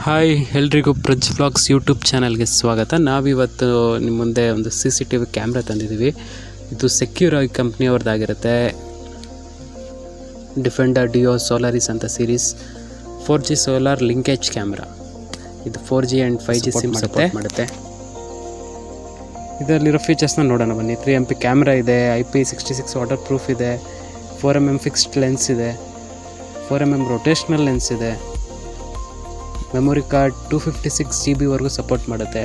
Hi ಎಲ್ರಿಗೂ Praj vlogs YouTube ಚಾನಲ್ಗೆ ಸ್ವಾಗತ. ನಾವಿವತ್ತು ನಿಮ್ಮ ಮುಂದೆ ಒಂದು CCTV ಕ್ಯಾಮ್ರಾ ತಂದಿದ್ದೀವಿ. ಇದು ಸೆಕ್ಯೂರಾಯ್ ಕಂಪ್ನಿಯವ್ರದ್ದಾಗಿರುತ್ತೆ. ಡಿಫೆಂಡರ್ ಡಿಯೋ ಸೋಲಾರಿಸ್ ಅಂತ series 4G solar linkage camera. ಇದು 4G and 5G sim support ಮಾಡುತ್ತೆ. ಇದರಲ್ಲಿರೋ ಫೀಚರ್ಸ್ನ ನೋಡೋಣ ಬನ್ನಿ. 3MP ಕ್ಯಾಮ್ರಾ ಇದೆ, IP66 ವಾಟರ್ ಪ್ರೂಫ್ ಇದೆ, 4mm ಫಿಕ್ಸ್ಡ್ ಲೆನ್ಸ್ ಇದೆ, 4mm ರೊಟೇಷ್ನಲ್ ಲೆನ್ಸ್ ಇದೆ, ಮೆಮೊರಿ ಕಾರ್ಡ್ 256 GB ಸಪೋರ್ಟ್ ಮಾಡುತ್ತೆ.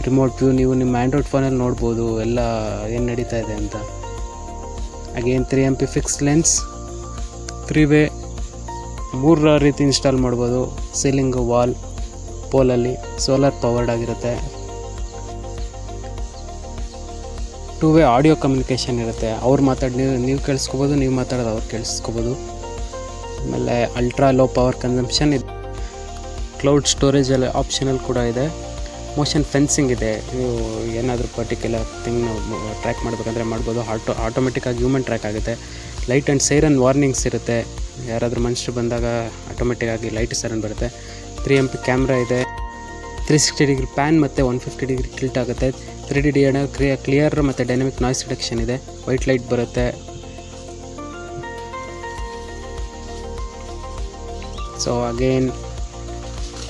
ರಿಮೋಟ್ ವ್ಯೂ ನೀವು ನಿಮ್ಮ ಆ್ಯಂಡ್ರಾಯ್ಡ್ ಫೋನಲ್ಲಿ ನೋಡ್ಬೋದು ಎಲ್ಲ ಏನು ನಡೀತಾ ಇದೆ ಅಂತ. ಅಗೇನ್ 3MP ಫಿಕ್ಸ್ಡ್ ಲೆನ್ಸ್, 3-ವೇ 3 ರೀತಿ ಇನ್ಸ್ಟಾಲ್ ಮಾಡ್ಬೋದು. ಸೀಲಿಂಗ್, ವಾಲ್, ಪೋಲಲ್ಲಿ ಸೋಲಾರ್ ಪವರ್ಡ್ ಆಗಿರುತ್ತೆ. 2-ವೇ ಆಡಿಯೋ ಕಮ್ಯುನಿಕೇಷನ್ ಇರುತ್ತೆ. ಅವ್ರು ಮಾತಾಡಿ ನೀವು ಕೇಳಿಸ್ಕೋಬೋದು, ನೀವು ಮಾತಾಡೋದು ಅವ್ರು ಕೇಳಿಸ್ಕೋಬೋದು. ಆಮೇಲೆ ಅಲ್ಟ್ರಾ ಲೋ ಪವರ್ ಕನ್ಸಂಪ್ಷನ್ ಇದೆ. ಕ್ಲೌಡ್ ಸ್ಟೋರೇಜಲ್ಲಿ ಆಪ್ಷನಲ್ ಕೂಡ ಇದೆ. ಮೋಷನ್ ಫೆನ್ಸಿಂಗ್ ಇದೆ. ನೀವು ಏನಾದರೂ ಪರ್ಟಿಕ್ಯುಲರ್ ಥಿಂಗ್ ಟ್ರ್ಯಾಕ್ ಮಾಡಬೇಕಂದ್ರೆ ಮಾಡ್ಬೋದು. ಆಟೋಮೆಟಿಕ್ಕಾಗಿ ಹ್ಯೂಮನ್ ಟ್ರ್ಯಾಕ್ ಆಗುತ್ತೆ. ಲೈಟ್ ಆ್ಯಂಡ್ ಸೈರನ್ ವಾರ್ನಿಂಗ್ಸ್ ಇರುತ್ತೆ. ಯಾರಾದರೂ ಮನುಷ್ಯರು ಬಂದಾಗ ಆಟೋಮೆಟಿಕ್ಕಾಗಿ ಲೈಟ್ ಸೈರನ್ ಬರುತ್ತೆ. 3MP ಕ್ಯಾಮ್ರಾ ಇದೆ. 360 ಡಿಗ್ರಿ ಪ್ಯಾನ್ ಮತ್ತು 150 ಡಿಗ್ರಿ ಟಿಲ್ಟ್ ಆಗುತ್ತೆ. 3D ಕ್ಲಿಯರ್ ಮತ್ತು ಡೈನಮಿಕ್ ನಾಯ್ಸ್ ರಿಡಕ್ಷನ್ ಇದೆ. ವೈಟ್ ಲೈಟ್ ಬರುತ್ತೆ. ಸೊ ಅಗೇನ್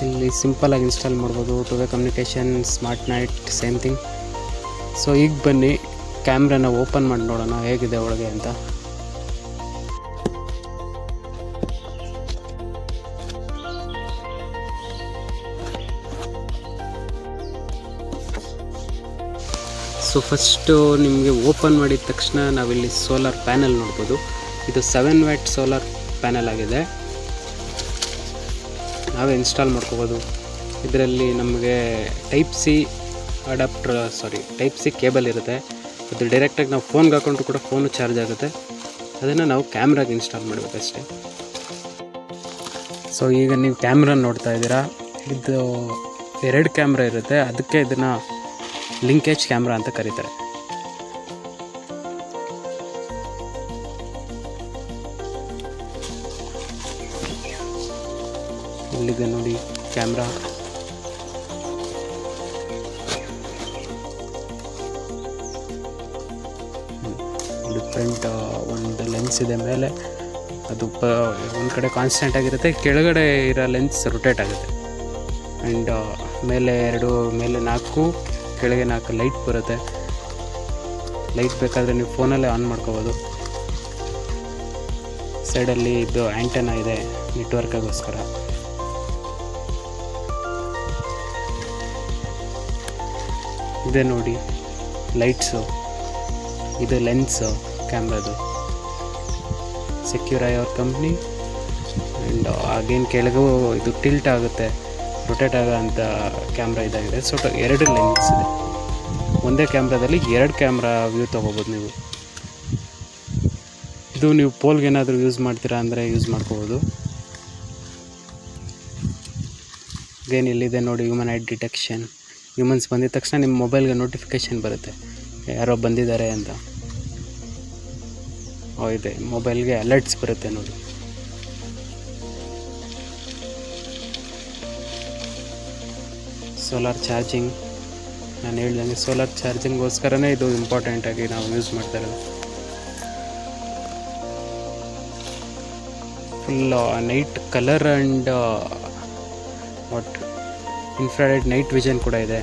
ಇಲ್ಲಿ ಸಿಂಪಲಾಗಿ ಇನ್ಸ್ಟಾಲ್ ಮಾಡ್ಬೋದು. 2-ವೇ communication, smart night, same thing. So ಈಗ ಬನ್ನಿ ಕ್ಯಾಮ್ರಾನ ಓಪನ್ ಮಾಡಿ ನೋಡೋಣ ಹೇಗಿದೆ ಒಳಗೆ ಅಂತ. ಸೊ ಫಸ್ಟು ನಿಮಗೆ ಓಪನ್ ಮಾಡಿದ ತಕ್ಷಣ ನಾವಿಲ್ಲಿ ಸೋಲಾರ್ ಪ್ಯಾನಲ್ ನೋಡ್ಬೋದು. ಇದು 7 ವ್ಯಾಟ್ ಸೋಲಾರ್ ಪ್ಯಾನಲ್ ಆಗಿದೆ. ನಾವೇ ಇನ್ಸ್ಟಾಲ್ ಮಾಡ್ಕೋಬೋದು. ಇದರಲ್ಲಿ ನಮಗೆ ಟೈಪ್ ಸಿ ಕೇಬಲ್ ಇರುತ್ತೆ. ಅದು ಡೈರೆಕ್ಟಾಗಿ ನಾವು ಫೋನ್ಗೆ ಹಾಕೊಂಡ್ರು ಕೂಡ ಫೋನು ಚಾರ್ಜ್ ಆಗುತ್ತೆ. ಅದನ್ನು ನಾವು ಕ್ಯಾಮ್ರಾಗೆ ಇನ್ಸ್ಟಾಲ್ ಮಾಡಬೇಕಷ್ಟೇ. ಸೊ ಈಗ ನೀವು ಕ್ಯಾಮ್ರಾ ನೋಡ್ತಾ ಇದ್ದೀರಾ. ಇದು 2 ಕ್ಯಾಮ್ರಾ ಇರುತ್ತೆ. ಅದಕ್ಕೆ ಇದನ್ನು ಲಿಂಕೇಜ್ ಕ್ಯಾಮ್ರಾ ಅಂತ ಕರೀತಾರೆ. ಇಲ್ಲಿದೆ ನೋಡಿ ಕ್ಯಾಮ್ರಾ. ಡಿಫ್ರೆಂಟ್ ಒಂದು ಲೆನ್ಸ್ ಇದೆ ಮೇಲೆ. ಅದು ಒಂದು ಕಡೆ ಕಾನ್ಸ್ಟೆಂಟ್ ಆಗಿರುತ್ತೆ. ಕೆಳಗಡೆ ಇರೋ ಲೆನ್ಸ್ ರೊಟೇಟ್ ಆಗುತ್ತೆ. ಆ್ಯಂಡ್ ಮೇಲೆ 4 ಕೆಳಗೆ 4 ಲೈಟ್ ಬರುತ್ತೆ. ಲೈಟ್ ಬೇಕಾದರೆ ನೀವು ಫೋನಲ್ಲೇ ಆನ್ ಮಾಡ್ಕೋಬೋದು. ಸೈಡಲ್ಲಿ ಇದು ಆ್ಯಂಟೆನಾ ಇದೆ ನೆಟ್ವರ್ಕ್ಗೋಸ್ಕರ. ಇದೆ ನೋಡಿ ಲೈಟ್ಸು. ಇದು ಲೆನ್ಸು ಕ್ಯಾಮ್ರಾದು. ಸೆಕ್ಯೂರಾಯ್ ಅವ್ರ ಕಂಪ್ನಿ. ಆ್ಯಂಡ್ ಅಗೇನ್ ಕೆಳಗೂ ಇದು ಟಿಲ್ಟ್ ಆಗುತ್ತೆ, ರೊಟೇಟ್ ಆಗೋ ಅಂಥ ಕ್ಯಾಮ್ರಾ ಇದಾಗಿದೆ. ಸೊ 2 ಲೆನ್ಸ್ ಇದೆ. ಒಂದೇ ಕ್ಯಾಮ್ರಾದಲ್ಲಿ 2 ಕ್ಯಾಮ್ರಾ ವ್ಯೂ ತೊಗೋಬೋದು ನೀವು. ಇದು ನೀವು ಪೋಲ್ಗೆ ಏನಾದರೂ ಯೂಸ್ ಮಾಡ್ತೀರಾ ಅಂದರೆ ಯೂಸ್ ಮಾಡ್ಕೋಬೋದು. ಅಗೇನ್ ಇಲ್ಲಿದೆ ನೋಡಿ ಹ್ಯೂಮನ್ ಐ ಡಿಟೆಕ್ಷನ್. ಹ್ಯೂಮನ್ಸ್ ಬಂದಿದ ತಕ್ಷಣ ನಿಮ್ಮ ಮೊಬೈಲ್ಗೆ ನೋಟಿಫಿಕೇಷನ್ ಬರುತ್ತೆ ಯಾರೋ ಬಂದಿದ್ದಾರೆ ಅಂತ. ಇದೆ ಮೊಬೈಲ್ಗೆ ಅಲರ್ಟ್ಸ್ ಬರುತ್ತೆ ನೋಡಿ. Solar charging. ನಾನು ಹೇಳ್ದಂಗೆ ಸೋಲಾರ್ ಚಾರ್ಜಿಂಗ್ಗೋಸ್ಕರನೇ ಇದು ಇಂಪಾರ್ಟೆಂಟಾಗಿ ನಾವು ಯೂಸ್ ಮಾಡ್ತಾ ಇರೋದು. Full night colour and infrared night vision ಕೂಡ ಇದೆ.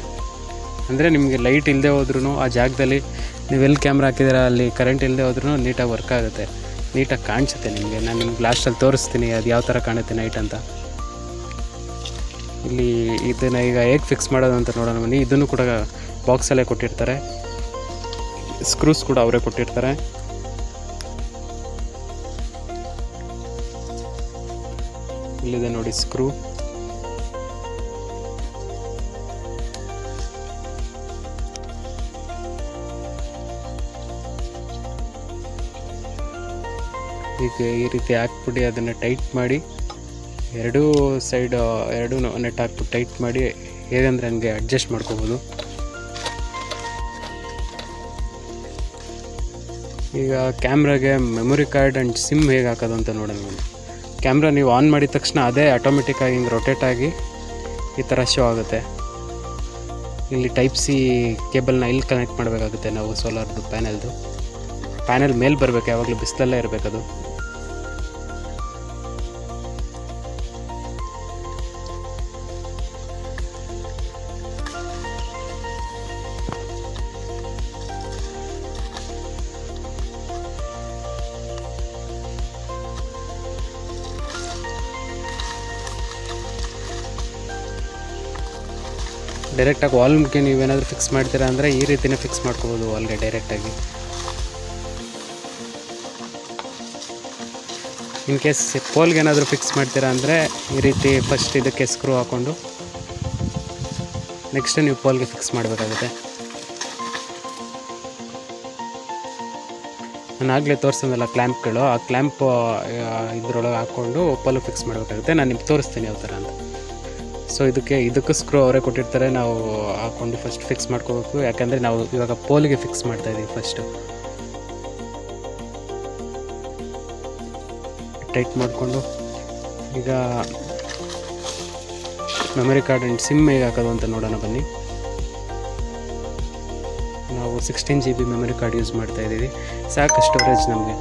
ಅಂದರೆ ನಿಮಗೆ ಲೈಟ್ ಇಲ್ಲದೆ ಹೋದ್ರೂ ಆ ಜಾಗದಲ್ಲಿ ನೀವೆಲ್ಲಿ ಕ್ಯಾಮ್ರಾ ಹಾಕಿದ್ದೀರಾ ಅಲ್ಲಿ ಕರೆಂಟ್ ಇಲ್ಲದೆ ಹೋದ್ರೂ ನೀಟಾಗಿ ವರ್ಕ್ ಆಗುತ್ತೆ, ನೀಟಾಗಿ ಕಾಣಿಸುತ್ತೆ ನಿಮಗೆ. ನಾನು ನಿಮ್ಗೆ ಲಾಸ್ಟಲ್ಲಿ ತೋರಿಸ್ತೀನಿ ಅದು ಯಾವ ಥರ ಕಾಣುತ್ತೆ ನೈಟ್ ಅಂತ. ಇಲ್ಲಿ ಇದನ್ನು ಈಗ ಹೇಗೆ ಫಿಕ್ಸ್ ಮಾಡೋದು ಅಂತ ನೋಡೋಣ ಬನ್ನಿ. ಇದನ್ನು ಕೂಡ ಬಾಕ್ಸಲ್ಲೇ ಕೊಟ್ಟಿರ್ತಾರೆ. ಸ್ಕ್ರೂಸ್ ಕೂಡ ಅವರೇ ಕೊಟ್ಟಿರ್ತಾರೆ. ಇಲ್ಲಿದೆ ನೋಡಿ ಸ್ಕ್ರೂ. ಈಗ ಈ ರೀತಿ ಹಾಕ್ಬಿಟ್ಟು ಅದನ್ನು ಟೈಟ್ ಮಾಡಿ 2 ಸೈಡ್ 2 ನೆಟ್ ಹಾಕ್ಬಿಟ್ಟು ಟೈಟ್ ಮಾಡಿ ಹೇಗಂದರೆ ಹಂಗೆ ಅಡ್ಜಸ್ಟ್ ಮಾಡ್ಕೋಬೋದು. ಈಗ ಕ್ಯಾಮ್ರಾಗೆ ಮೆಮೊರಿ ಕಾರ್ಡ್ ಆ್ಯಂಡ್ ಸಿಮ್ ಹೇಗೆ ಹಾಕೋದು ಅಂತ ನೋಡೋಣ. ಕ್ಯಾಮ್ರಾ ನೀವು ಆನ್ ಮಾಡಿದ ತಕ್ಷಣ ಅದೇ ಆಟೋಮೆಟಿಕ್ಕಾಗಿ ಹಿಂಗೆ ರೊಟೇಟ್ ಆಗಿ ಈ ಥರ ಶೋ ಆಗುತ್ತೆ. ಇಲ್ಲಿ ಟೈಪ್ ಸಿ ಕೇಬಲ್ನ ಇಲ್ಲಿ ಕನೆಕ್ಟ್ ಮಾಡಬೇಕಾಗುತ್ತೆ ನಾವು. ಸೋಲಾರ್ದು ಪ್ಯಾನೆಲ್ ಮೇಲೆ ಬರಬೇಕು, ಯಾವಾಗಲೂ ಬಿಸಿಲಲ್ಲೇ ಇರಬೇಕದು. ಡೈರೆಕ್ಟಾಗಿ ವಾಲ್ಗೆ ನೀವೇನಾದರೂ ಫಿಕ್ಸ್ ಮಾಡ್ತೀರಾ ಅಂದರೆ ಈ ರೀತಿಯೇ ಫಿಕ್ಸ್ ಮಾಡ್ಕೋಬೋದು ವಾಲ್ಗೆ ಡೈರೆಕ್ಟಾಗಿ. ಇನ್ ಕೇಸ್ ಪೋಲ್ಗೆ ಏನಾದರೂ ಫಿಕ್ಸ್ ಮಾಡ್ತೀರಾ ಅಂದರೆ ಈ ರೀತಿ ಫಸ್ಟ್ ಇದಕ್ಕೆ ಸ್ಕ್ರೂ ಹಾಕ್ಕೊಂಡು ನೆಕ್ಸ್ಟ್ ನೀವು ಪೋಲ್ಗೆ ಫಿಕ್ಸ್ ಮಾಡಬೇಕಾಗುತ್ತೆ. ನಾನು ಆಗಲೇ ತೋರಿಸಿದ್ನಲ್ಲ ಕ್ಲ್ಯಾಂಪ್ಗಳು, ಆ ಕ್ಲ್ಯಾಂಪ್ ಇದರೊಳಗೆ ಹಾಕ್ಕೊಂಡು ಪೋಲ್ ಫಿಕ್ಸ್ ಮಾಡಬೇಕಾಗುತ್ತೆ. ನಾನು ನಿಮ್ಗೆ ತೋರಿಸ್ತೀನಿ ಯಾವ ಥರ ಅಂತ. ಸೊ ಇದಕ್ಕೂ ಸ್ಕ್ರೂ ಅವರೇ ಕೊಟ್ಟಿರ್ತಾರೆ, ನಾವು ಹಾಕ್ಕೊಂಡು ಫಸ್ಟ್ ಫಿಕ್ಸ್ ಮಾಡ್ಕೋಬೇಕು. ಯಾಕಂದರೆ ನಾವು ಇವಾಗ ಪೋಲಿಗೆ ಫಿಕ್ಸ್ ಮಾಡ್ತಾಯಿದ್ದೀವಿ. ಫಸ್ಟು ಟೈಟ್ ಮಾಡಿಕೊಂಡು ಈಗ ಮೆಮೊರಿ ಕಾರ್ಡ್ ಆ್ಯಂಡ್ ಸಿಮ್ ಹೇಗೆ ಹಾಕೋದು ಅಂತ ನೋಡೋಣ ಬನ್ನಿ. ನಾವು 16 GB ಮೆಮೊರಿ ಕಾರ್ಡ್ ಯೂಸ್ ಮಾಡ್ತಾಯಿದ್ದೀವಿ, ಸಾಕು ಸ್ಟೋರೇಜ್ ನಮಗೆ.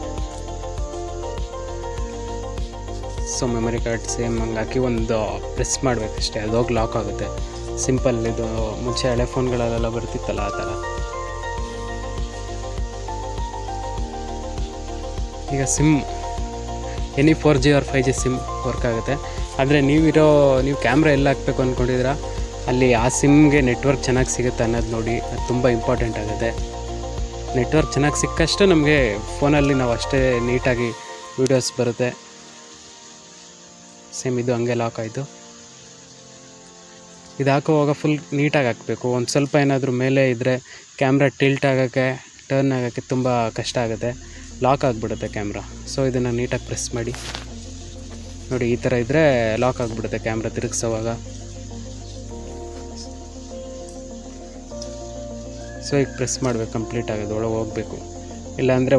ಸೊ ಮೆಮೊರಿ ಕಾರ್ಡ್ ಸೇಮ್ ಹಂಗೆ ಹಾಕಿ ಒಂದು ಪ್ರೆಸ್ ಮಾಡಬೇಕಷ್ಟೇ, ಅದು ಹೋಗಿ ಲಾಕ್ ಆಗುತ್ತೆ. ಸಿಂಪಲ್, ಇದು ಮುಂಚೆ ಹಳೆ ಫೋನ್ಗಳಲ್ಲೆಲ್ಲ ಬರ್ತಿತ್ತಲ್ಲ ಆ ಥರ. ಈಗ sim any 4G or 5G sim work ಆಗುತ್ತೆ. ಆದರೆ ನೀವು ಕ್ಯಾಮ್ರಾ ಎಲ್ಲ ಹಾಕಬೇಕು ಅಂದ್ಕೊಂಡಿದ್ದೀರಾ ಅಲ್ಲಿ ಆ ಸಿಮ್ಗೆ ನೆಟ್ವರ್ಕ್ ಚೆನ್ನಾಗಿ ಸಿಗುತ್ತೆ ಅನ್ನೋದು ನೋಡಿ. ಅದು ತುಂಬ ಇಂಪಾರ್ಟೆಂಟ್ ಆಗುತ್ತೆ. ನೆಟ್ವರ್ಕ್ ಚೆನ್ನಾಗಿ ಸಿಕ್ಕಷ್ಟು ನಮಗೆ ಫೋನಲ್ಲಿ ನಾವು ಅಷ್ಟೇ ನೀಟಾಗಿ ವೀಡಿಯೋಸ್ ಬರುತ್ತೆ. ಸೇಮ್ ಇದು ಹಂಗೆ ಲಾಕ್ ಆಯಿತು. ಇದು ಹಾಕುವಾಗ ಫುಲ್ ನೀಟಾಗಿ ಹಾಕಬೇಕು. ಒಂದು ಸ್ವಲ್ಪ ಏನಾದರೂ ಮೇಲೆ ಇದ್ದರೆ ಕ್ಯಾಮ್ರಾ ಟರ್ನ್ ಆಗೋಕ್ಕೆ ತುಂಬ ಕಷ್ಟ ಆಗುತ್ತೆ, ಲಾಕ್ ಆಗಿಬಿಡುತ್ತೆ ಕ್ಯಾಮ್ರಾ. ಸೊ ಇದನ್ನು ನೀಟಾಗಿ ಪ್ರೆಸ್ ಮಾಡಿ ನೋಡಿ, ಈ ಥರ ಇದ್ದರೆ ಲಾಕ್ ಆಗಿಬಿಡುತ್ತೆ ಕ್ಯಾಮ್ರಾ ತಿರುಗಿಸೋವಾಗ. ಸೊ ಈಗ ಪ್ರೆಸ್ ಮಾಡಬೇಕು, ಕಂಪ್ಲೀಟ್ ಆಗೋದು ಒಳಗೆ ಹೋಗಬೇಕು. ಇಲ್ಲಾಂದರೆ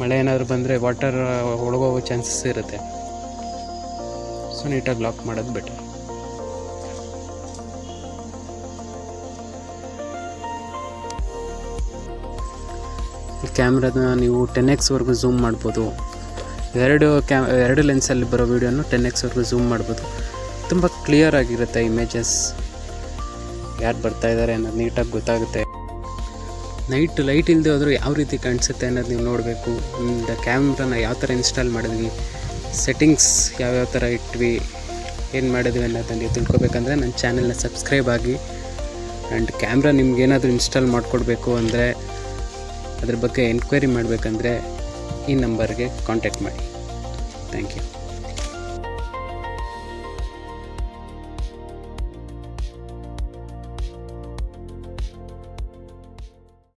ಮಳೆ ಏನಾದರೂ ಬಂದರೆ ವಾಟರ್ ಒಳಗೋಗೋ ಚಾನ್ಸಸ್ ಇರುತ್ತೆ. ಸೊ ನೀಟಾಗಿ ಲಾಕ್ ಮಾಡೋದು ಬೆಟರ್. ಈ ಕ್ಯಾಮ್ರಾದ ನೀವು 10x ಝೂಮ್ ಮಾಡ್ಬೋದು. ಎರಡು ಲೆನ್ಸಲ್ಲಿ ಬರೋ ವೀಡಿಯೋನು 10x ಝೂಮ್ ಮಾಡ್ಬೋದು. ತುಂಬ ಕ್ಲಿಯರ್ ಆಗಿರುತ್ತೆ ಇಮೇಜಸ್, ಯಾರು ಬರ್ತಾ ಇದ್ದಾರೆ ಅನ್ನೋದು ನೀಟಾಗಿ ಗೊತ್ತಾಗುತ್ತೆ. ನೈಟ್ ಲೈಟ್ ಇಲ್ಲದೆ ಹೋದರೂ ಯಾವ ರೀತಿ ಕಾಣಿಸುತ್ತೆ ಅನ್ನೋದು ನೀವು ನೋಡಬೇಕು. ಕ್ಯಾಮ್ರಾನ ಯಾವ ಥರ ಇನ್ಸ್ಟಾಲ್ ಮಾಡಿದ್ವಿ, ಸೆಟ್ಟಿಂಗ್ಸ್ ಯಾವ್ಯಾವ ಥರ ಇಟ್ವಿ, ಏನು ಮಾಡಿದ್ವಿ ಅನ್ನೋದನ್ನು ನೀವು ತಿಳ್ಕೊಬೇಕಂದ್ರೆ ನನ್ನ ಚಾನೆಲ್ನ ಸಬ್ಸ್ಕ್ರೈಬ್ ಆಗಿ. ಆ್ಯಂಡ್ ಕ್ಯಾಮ್ರಾ ನಿಮ್ಗೇನಾದರೂ ಇನ್ಸ್ಟಾಲ್ ಮಾಡಿಕೊಡ್ಬೇಕು ಅಂದರೆ, ಅದ್ರ ಬಗ್ಗೆ ಎನ್ಕ್ವೈರಿ ಮಾಡಬೇಕಂದ್ರೆ ಈ ನಂಬರ್ಗೆ ಕಾಂಟ್ಯಾಕ್ಟ್ ಮಾಡಿ. Thank you.